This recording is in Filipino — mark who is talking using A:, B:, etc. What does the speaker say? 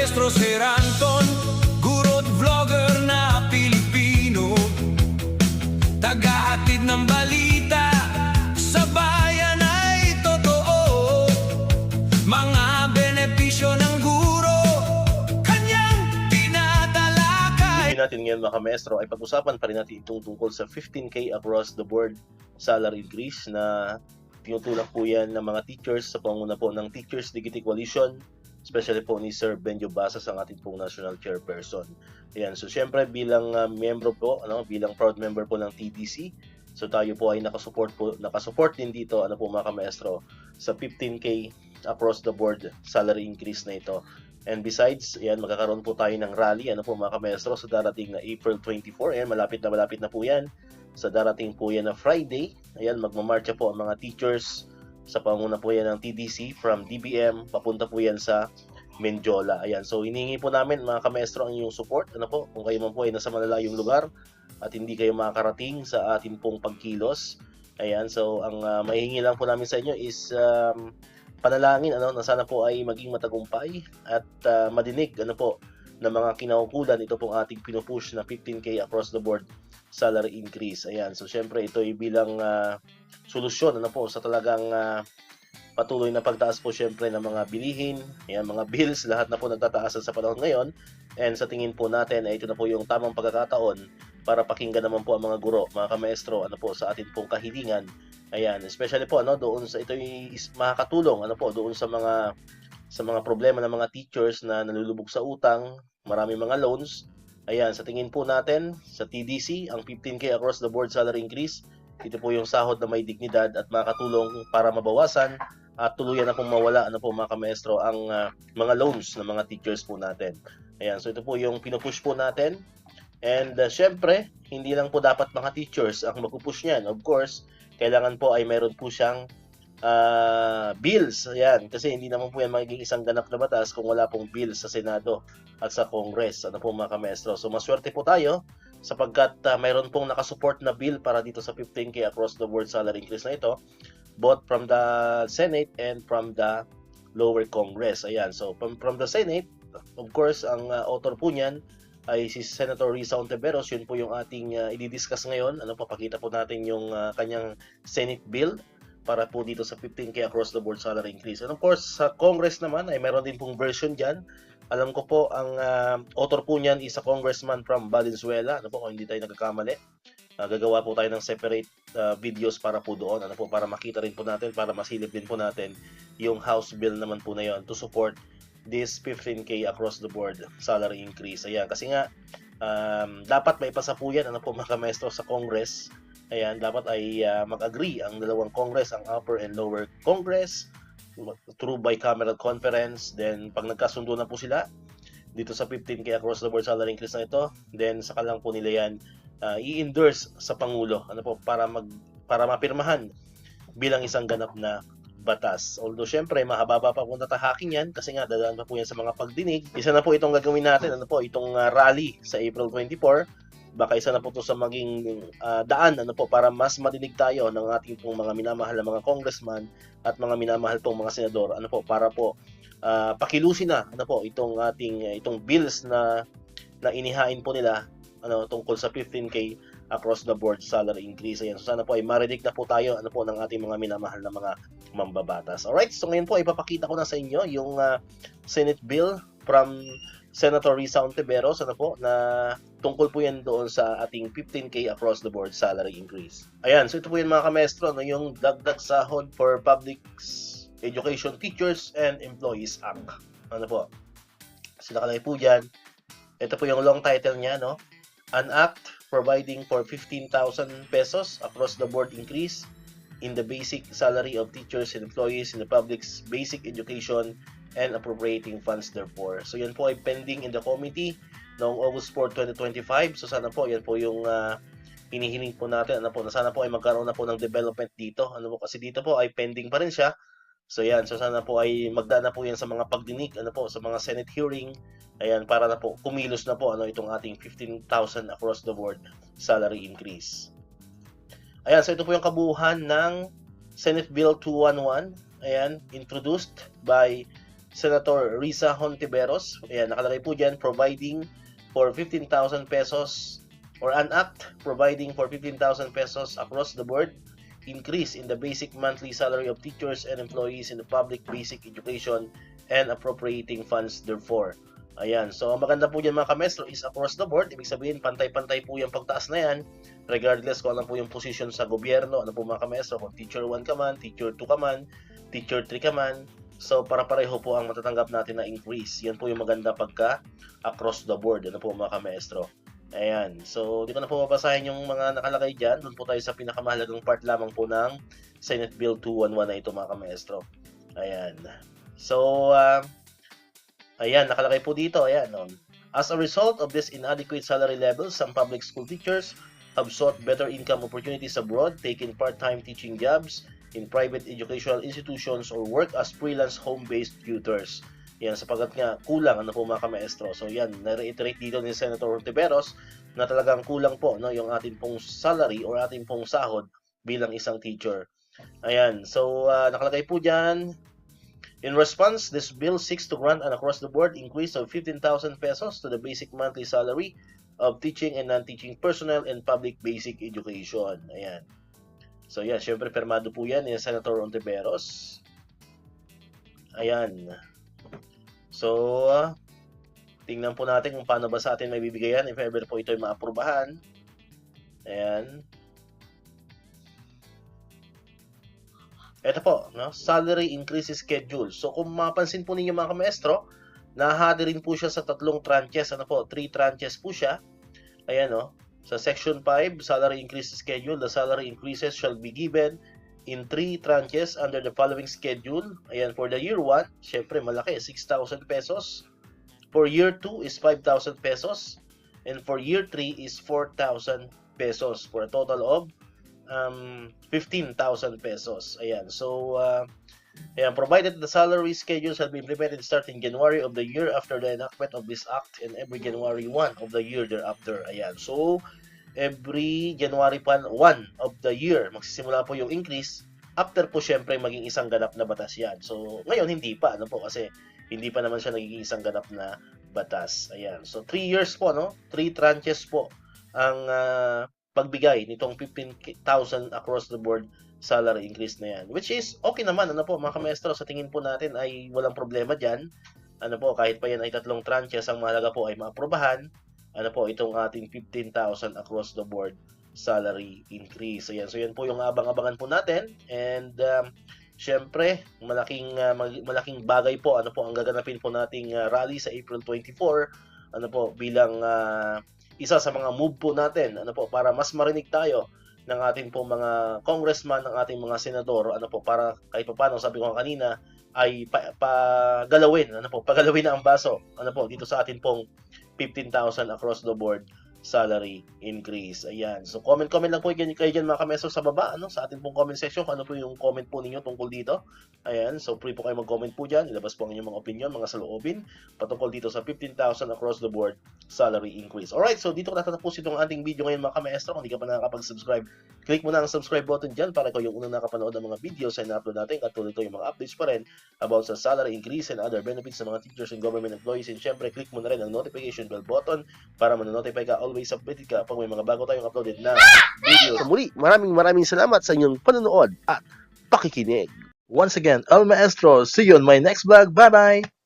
A: Maestro Sir Anton, guro't vlogger na Pilipino, tagahatid ng balita sa bayan ay totoo. Mga benepisyo ng guro, kanyang tinatalakay.
B: Natin ngayon mga maestro ay pag-usapan pa rin natin itong tungkol sa 15K across the board salary increase na tinutulak po yan ng mga teachers sa panguna po ng Teachers Dignity Coalition, especially po ni Sir Benjo Basas, ang ating pong national chairperson. Ayan, so syempre bilang miyembro po, bilang proud member po ng TDC, so tayo po ay nakasupport din dito po mga maestro sa 15K across the board salary increase na ito. And besides, ayan, magkakaroon po tayo ng rally, po mga maestro, sa darating na April 24. Ayan, malapit na po yan. Sa darating po yan na Friday, ayan, magmamarcha po ang mga teachers sa panguna po yan ng TDC from DBM, papunta po yan sa Menjola. Ayan, so hiningi po namin mga maestro ang inyong support, kung kayo man po ay nasa malalayong lugar at hindi kayo makakarating sa ating pong pagkilos. Ayan, so ang mahihingi lang po namin sa inyo is panalangin na sana po ay maging matagumpay at madinig ng mga kinaukulan ito pong ating pinupush na 15K across the board salary increase. Ayan, so syempre ito ay bilang solusyon sa talagang patuloy na pagtaas po syempre ng mga bilihin, ayan, mga bills, lahat na po nagtataas sa panahon ngayon. And sa tingin po natin ay ito na po yung tamang pagkakataon para pakinggan naman po ang mga guro, mga kamaestro, sa atin pong kahilingan. Ayan, especially po doon sa ito ay makakatulong doon sa mga problema ng mga teachers na nalulubog sa utang, marami mga loans. Ayan, sa tingin po natin sa TDC, ang 15K across the board salary increase, ito po yung sahod na may dignidad at makakatulong para mabawasan at tuluyan na pong mawala mga kamaestro ang mga loans ng mga teachers po natin. Ayan, so ito po yung pinupush po natin. And syempre, hindi lang po dapat mga teachers ang magpupush niyan. Of course, kailangan po ay meron po siyang bills. Ayan, kasi hindi naman po yan magiging isang ganap na batas kung wala pong bills sa Senado at sa Congress. Po mga kamaestro. So maswerte po tayo sapagkat mayroon pong nakasupport na bill para dito sa 15K across the board salary increase na ito, both from the Senate and from the lower Congress. Ayan, so from the Senate, of course, ang author po niyan ay si Senator Risa Ontiveros. Yun po yung ating i-discuss ngayon. Papakita po natin yung kanyang Senate bill para po dito sa 15K across the board salary increase. And of course, sa Congress naman ay meron din pong version dyan. Alam ko po, ang author po niyan is a congressman from Valenzuela. Kung hindi tayo nagkakamali. Gagawa po tayo ng separate videos para po doon. Para makita rin po natin, para masilip din po natin yung House bill naman po na yun to support this 15K across the board salary increase. Ayan, kasi nga dapat may ipasa po yan mga maestro sa Congress. Ayan, dapat ay mag-agree ang dalawang Congress, ang upper and lower Congress, through bicameral conference. Then pag nagkasundo na po sila dito sa 15K across the board salary increase na ito, then saka lang po nila yan i-endorse sa Pangulo para mapirmahan bilang isang ganap na batas. Although syempre mahaba pa po natahaking yan kasi nga dadaan pa po yan sa mga pagdinig. Isa na po itong gagawin natin, itong rally sa April 24. Baka isa na po ito sa maging daan para mas madinig tayo ng ating pong mga minamahal na mga congressman at mga minamahal pong mga senador para po pakilusin na itong bills na inihain po nila tungkol sa 15K across the board salary increase. Ayan, so sana po ay marinig na po tayo ng ating mga minamahal na mga mambabatas. Alright, so ngayon po ipapakita ko na sa inyo yung Senate bill from Senator Risa Ontiveros na tungkol po yan doon sa ating 15K across the board salary increase. Ayan, so ito po yung mga kamestro, yung dagdag sahod for public education teachers and employees act. Nakalagay po dyan. Ito po yung long title niya, an act providing for 15,000 pesos across the board increase in the basic salary of teachers and employees in the public's basic education and appropriating funds therefore. So yan po ay pending in the committee noong August 4, 2025. So sana po yan po yung hinihiling po natin na sana po ay magkaroon na po ng development dito. Kasi dito po ay pending pa rin siya. So yan, so sana po ay magdaan na po yan sa mga pagdinig, sa mga Senate hearing. Ayan, para na po kumilos na po itong ating 15,000 across the board salary increase. Ayan, so ito po yung kabuuan ng Senate Bill 211. Ayan, introduced by Senator Risa Hontiveros. Ayan, nakalagay po dyan, providing for 15,000 pesos or an act providing for 15,000 pesos across the board increase in the basic monthly salary of teachers and employees in the public basic education and appropriating funds therefore. Ayan, so ang maganda po dyan mga kamestro is across the board. Ibig sabihin, pantay-pantay po yung pagtaas na yan regardless kung ano po yung position sa gobyerno, ano po mga kamestro, kung teacher 1 ka man, teacher 2 ka man, teacher 3 ka man. So, para-pareho po ang matatanggap natin na increase. Yan po yung maganda pagka across the board. Ano po mga kamestro. Ayan. So, di ko na po mabasahin yung mga nakalagay dyan. Doon po tayo sa pinakamahalagang part lamang po ng Senate Bill 211 na ito mga kamestro. Ayan. So, ayan. Nakalagay po dito. Ayan. As a result of this inadequate salary levels, some public school teachers have sought better income opportunities abroad, taking part-time teaching jobs in private educational institutions or work as freelance home-based tutors. Yan, sapagat nga kulang ano po mga kamaestro. So yan, na-reiterate dito ni Senator Hontiveros na talagang kulang po no, yung ating pong salary or ating pong sahod bilang isang teacher. Ayan, so nakalagay po dyan, in response, this bill seeks to grant an across-the-board increase of 15,000 pesos to the basic monthly salary of teaching and non-teaching personnel in public basic education. Ayan. So yan, syempre permado po yan ni Senator Hontiveros. Ayan. So, tingnan po natin kung paano ba sa atin may bibigay yan if ever po ito ay maaprubahan. Ayan. Ito po, no? Salary increase schedule. So, kung mapansin po ninyo mga kamaestro, nahahati rin po siya sa 3 tranches. Ano po? 3 tranches po siya. Ayan, no? Sa Section 5, Salary Increase Schedule, the salary increases shall be given in 3 tranches under the following schedule. Ayan, for the year 1, syempre malaki, 6,000 pesos. For year 2 is 5,000 pesos. And for year 3 is 4,000 pesos. For a total of 15,000 pesos. Ayan, so, ayan, provided the salary schedule shall be implemented starting January of the year after the enactment of this act and every January 1 of the year thereafter. Ayan, so every January 1 of the year magsisimula po yung increase after po syempre maging isang ganap na batas yan. So ngayon hindi pa ano po kasi hindi pa naman siya nagiging isang ganap na batas. Ayan, so 3 years po no, 3 tranches po ang pagbigay nitong 15,000 across the board salary increase na yan. Which is okay naman, ano po mga kamaestro, sa tingin po natin ay walang problema dyan. Ano po, kahit pa yan ay 3 tranches, ang mahalaga po ay maaprobahan. Ano po, itong ating 15,000 across the board salary increase. Ayan, so yan po yung abang-abangan po natin. And syempre, malaking bagay po, ano po, ang gaganapin po nating rally sa April 24. Ano po, bilang isa sa mga move po natin, ano po, para mas marinig tayo ng ating pong mga congressman, ng ating mga senador, ano po, para kahit pa paano, sabi ko kanina, ay pagalawin na ang baso, ano po, dito sa ating pong 15,000 across the board salary increase. Ayan. So, comment lang po kayo dyan mga kameso sa baba, ano, sa ating pong comment section, kung ano po yung comment po ninyo tungkol dito. Ayan. So, free po kayo mag-comment po dyan. Ilabas po ang inyong mga opinion, mga saloobin, patungkol dito sa 15,000 across the board salary increase. Alright, so dito ko natatapos itong ating video ngayon mga kamaestro. Kung hindi ka pa nakakapag-subscribe, click mo na ang subscribe button dyan para ikaw yung unang nakapanood ng mga videos na na-upload natin at tuloy yung mga updates pa rin about sa salary increase and other benefits ng mga teachers and government employees. And syempre, click mo na rin ang notification bell button para ma-notify ka, always updated ka pag may mga bago tayong uploaded na video. So muli, maraming salamat sa inyong panonood at pakikinig. Once again, El Maestro, see you on my next vlog. Bye-bye!